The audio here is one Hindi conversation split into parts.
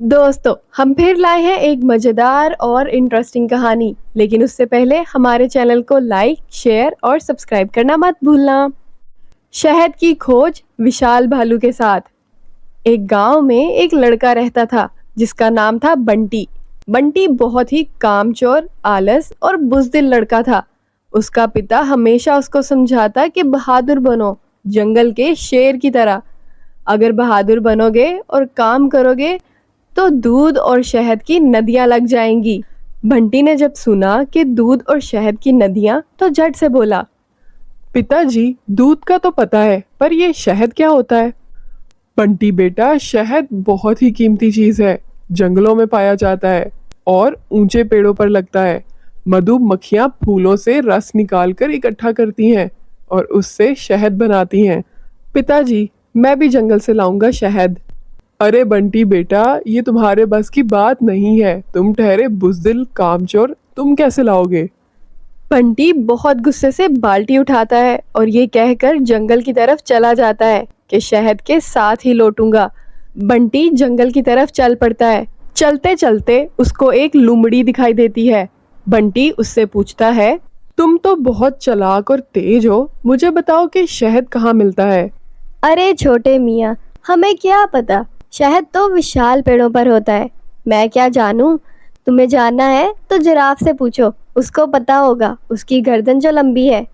दोस्तों, हम फिर लाए हैं एक मजेदार और इंटरेस्टिंग कहानी। लेकिन उससे पहले हमारे चैनल को लाइक, शेयर और सब्सक्राइब करना मत भूलना। शहद की खोज विशाल भालू के साथ। एक गांव में एक लड़का रहता था जिसका नाम था बंटी। बंटी बहुत ही कामचोर, आलस और बुज़दिल लड़का था। उसका पिता हमेशा उसको समझाता कि बहादुर बनो, जंगल के शेर की तरह। अगर बहादुर बनोगे और काम करोगे तो दूध और शहद की नदियां लग जाएंगी। बंटी ने जब सुना कि दूध और शहद की नदियां तो झट से बोला, पिताजी, दूध का तो पता है, पर ये शहद क्या होता है? बंटी बेटा, शहद बहुत ही कीमती चीज है। जंगलों में पाया जाता है और ऊंचे पेड़ों पर लगता है। मधुमक्खियां फूलों से रस निकालकर इकट्ठा करती हैं और उससे शहद बनाती हैं। पिताजी, मैं भी जंगल से लाऊंगा शहद। अरे बंटी बेटा, ये तुम्हारे बस की बात नहीं है। तुम ठहरे बुज़दिल, कामचोर, तुम कैसे लाओगे? बंटी बहुत गुस्से से बाल्टी उठाता है और ये कहकर जंगल की तरफ चला जाता है कि शहद के साथ ही लौटूंगा। बंटी जंगल की तरफ चल पड़ता है। चलते चलते उसको एक लोमड़ी दिखाई देती है। बंटी उससे पूछता है, तुम तो बहुत चालाक और तेज हो। मुझे बताओ कि शहद कहाँ मिलता है? अरे छोटे मियाँ, हमें क्या पता, शहद तो विशाल पेड़ों पर होता है। मैं क्या जानूं? तुम्हें जानना है तो जिराफ से पूछो, उसको पता होगा, उसकी गर्दन जो लंबी है।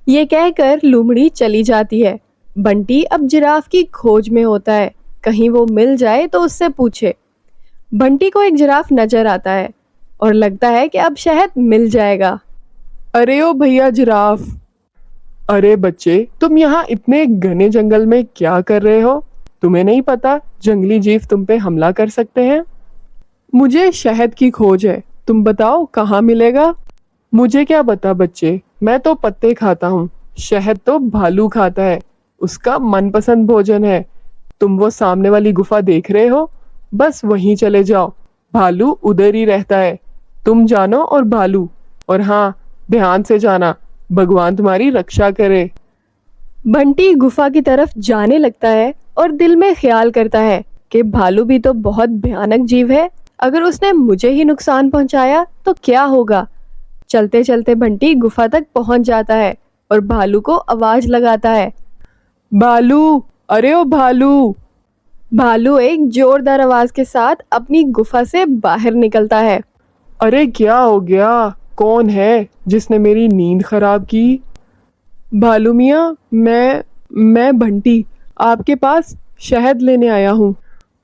ये कहकर लोमड़ी चली जाती है। बंटी अब जिराफ की खोज में होता है, कहीं वो मिल जाए तो उससे पूछे। बंटी को एक जिराफ नजर आता है और लगता है कि अब शहद मिल जाएगा। अरे ओ भैया जिराफ! अरे बच्चे, तुम यहाँ इतने घने जंगल में क्या कर रहे हो? तुम्हें नहीं पता जंगली जीव तुम पे हमला कर सकते हैं? मुझे शहद की खोज है, तुम बताओ कहाँ मिलेगा? मुझे क्या पता बच्चे, मैं तो पत्ते खाता हूँ। शहद तो भालू खाता है, उसका मनपसंद भोजन है। तुम वो सामने वाली गुफा देख रहे हो? बस वहीं चले जाओ, भालू उधर ही रहता है। तुम जानो और भालू, और हाँ, ध्यान से जाना, भगवान तुम्हारी रक्षा करे। बंटी गुफा की तरफ जाने लगता है और दिल में ख्याल करता है कि भालू भी तो बहुत भयानक जीव है। अगर उसने मुझे ही नुकसान पहुंचाया तो क्या होगा। चलते चलते बंटी गुफा तक पहुंच जाता है और भालू को आवाज लगाता है। भालू! अरे ओ भालू! भालू एक जोरदार आवाज के साथ अपनी गुफा से बाहर निकलता है। अरे क्या हो गया? कौन है जिसने मेरी नींद खराब की? भालू मियाँ, मैं बंटी आपके पास शहद लेने आया हूँ।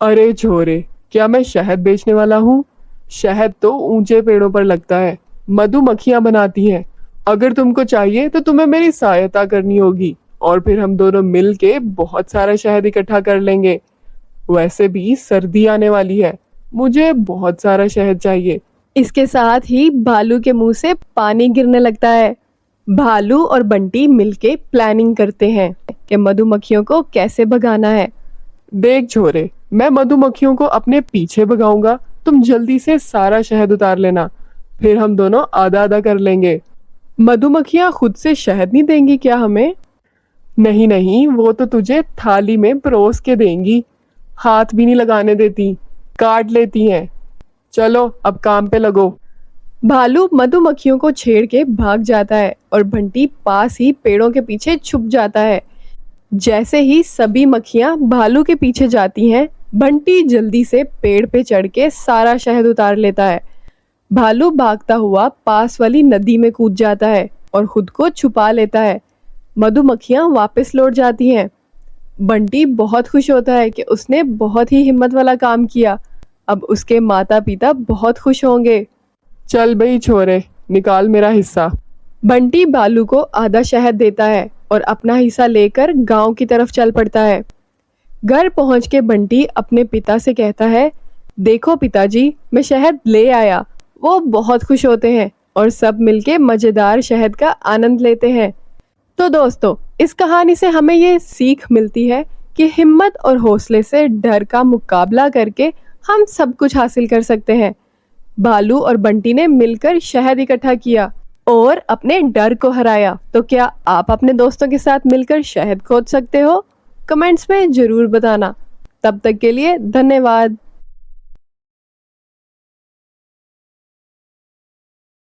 अरे छोरे, क्या मैं शहद बेचने वाला हूँ? शहद तो ऊंचे पेड़ों पर लगता है, मधुमक्खियां बनाती हैं। अगर तुमको चाहिए तो तुम्हें मेरी सहायता करनी होगी और फिर हम दोनों मिल के बहुत सारा शहद इकट्ठा कर लेंगे। वैसे भी सर्दी आने वाली है, मुझे बहुत सारा शहद चाहिए। इसके साथ ही भालू के मुंह से पानी गिरने लगता है। भालू और बंटी मिलके प्लानिंग करते हैं कि मधुमक्खियों को कैसे भगाना है। देख छोरे, मैं मधुमक्खियों को अपने पीछे भगाऊंगा, तुम जल्दी से सारा शहद उतार लेना, फिर हम दोनों आधा आधा कर लेंगे। मधुमक्खियां खुद से शहद नहीं देंगी क्या हमें? नहीं नहीं, वो तो तुझे थाली में परोस के देंगी। हाथ भी नहीं लगाने देती, काट लेती हैं। चलो अब काम पे लगो। भालू मधुमक्खियों को छेड़ के भाग जाता है और बंटी पास ही पेड़ों के पीछे छुप जाता है। जैसे ही सभी मक्खियां भालू के पीछे जाती हैं, बंटी जल्दी से पेड़ पे चढ़ के सारा शहद उतार लेता है। भालू भागता हुआ पास वाली नदी में कूद जाता है और खुद को छुपा लेता है। मधुमक्खियां वापस लौट जाती हैं। बंटी बहुत खुश होता है कि उसने बहुत ही हिम्मत वाला काम किया। अब उसके माता पिता बहुत खुश होंगे। चल बई छोरे, निकाल मेरा हिस्सा। बंटी भालू को आधा शहद देता है और अपना हिस्सा लेकर गांव की तरफ चल पड़ता है। घर पहुंच के बंटी अपने पिता से कहता है, देखो पिताजी, मैं शहद ले आया। वो बहुत खुश होते हैं और सब मिलके मजेदार शहद का आनंद लेते हैं। तो दोस्तों, इस कहानी से हमें ये सीख मिलती है कि हिम्मत और हौसले से डर का मुकाबला करके हम सब कुछ हासिल कर सकते हैं। भालू और बंटी ने मिलकर शहद इकट्ठा किया और अपने डर को हराया। तो क्या आप अपने दोस्तों के साथ मिलकर शहद खोज सकते हो? कमेंट्स में जरूर बताना। तब तक के लिए धन्यवाद।